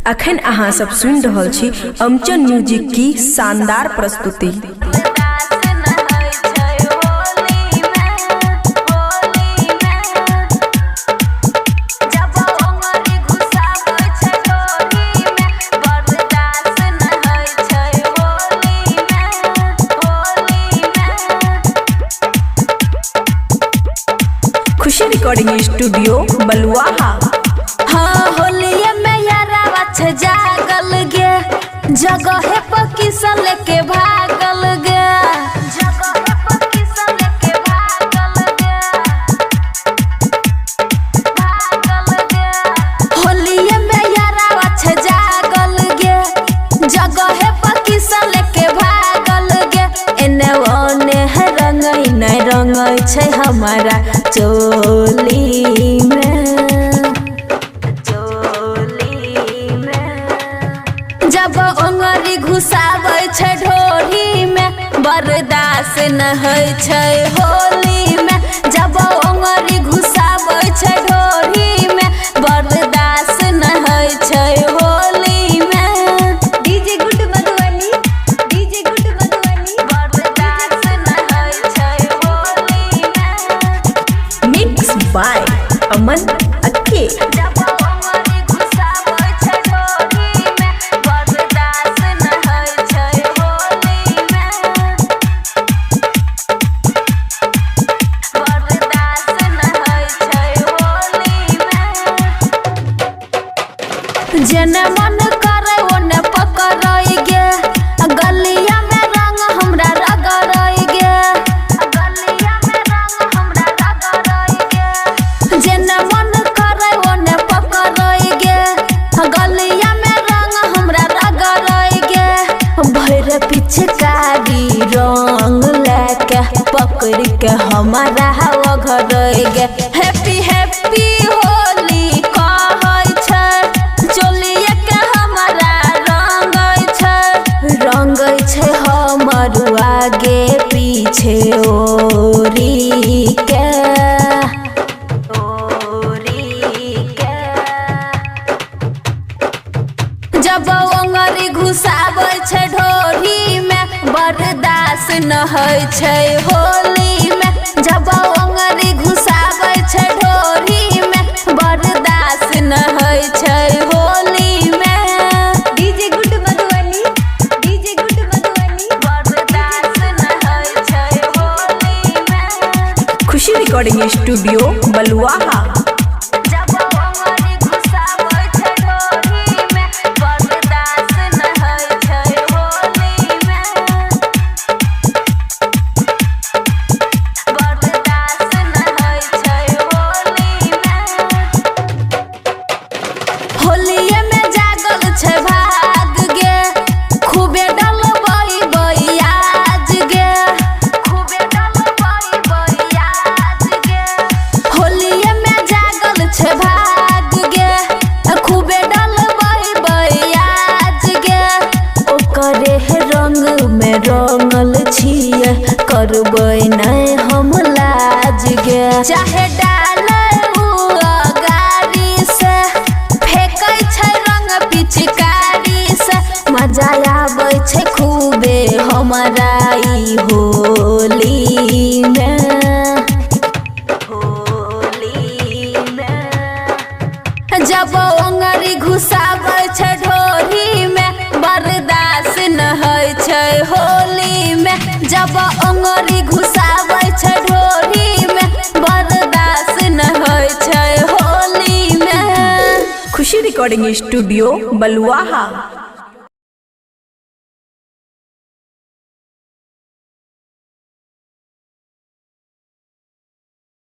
अखन अहाँ सब सुन रहल छी अमचन म्यूजिक की शानदार प्रस्तुति। खुशी रिकॉर्डिंग स्टूडियो बलुआहा। हाँ होलिया में यारा जागल गे, जगह पर किसा लेके भागल गे, जगह पर किसा लेके भागल गे, भागल गे। होलिया में यारा जागल गे, जगह पर किसा लेके भागल गे। एने ओने रंगई नहीं रंगई छै हमारा चोली में, जब ओंगरी घुसाबै छै ढोरी में बर्दाश्त न होइ छै होली में। जब ओंगरी घुसाबै छै ढोरी में बर्दाश्त न होइ छै होली में। DJ good Madhubani, DJ good Madhubani, बर्दाश्त न होइ छै होली में। मिक्स बाय अमन अक्के। जेने मन करे ओने पकड़ई गे, गलिया में रंग हमरा रगड़ई गे, गलिया में रंग हमरा रगड़ई गे। जेने मन करे ओने पकड़ई गे, गलिया में रंग हमरा रगड़ई गे। भैर पिचकारी रंग लेके पकड़ के हमारा हवा घरई गे। हैप्पी हैप्पी होली कहै छै, चोलिए के हमारा रंगै छै, रंगै छै हमर आगे पीछे ओरी के, ओरी के। जब ओंगरी घुसाबै छै ढोरी में बर्दाश्त न होइ छै होली में। जब ओंगरी घुसाबै छै ढोरी में बर्दाश्त न होइ छै होली में। DJ good Madhubani, DJ good Madhubani, बर्दाश्त न होइ छै होली में। खुशी रिकॉर्डिंग स्टूडियो बलुआहा। जब ओंगरी घुसाबै छै ढोरी में बर्दाश्त न होइ छै होली में, बर्दाश्त न होइ छै होली में। होलिये में जागल छै भाग गे, खूबे डलबै बइयाज गे, खूबे डलबै बइयाज गे। होलिये में जागल छै भाग गे, खूबे डलबै बइयाज गे। ओकरे रंग में रंगल छियै, करबै नहीं हम लाज गे। चाहे डालै उ अगारी से, फेंकै छै रंग पिचकारी से, मजा आबै छै खूबे हमारा ई होली में, होली में। जब ओंगरी घुसाबै छै ढोरी में बर्दाश्त न होइ छै होली में। जब ओंगरी घुसाबै छै ढोरी में बर्दाश्त न होइ छै होली में। खुशी रिकॉर्डिंग स्टूडियो बलुआहा।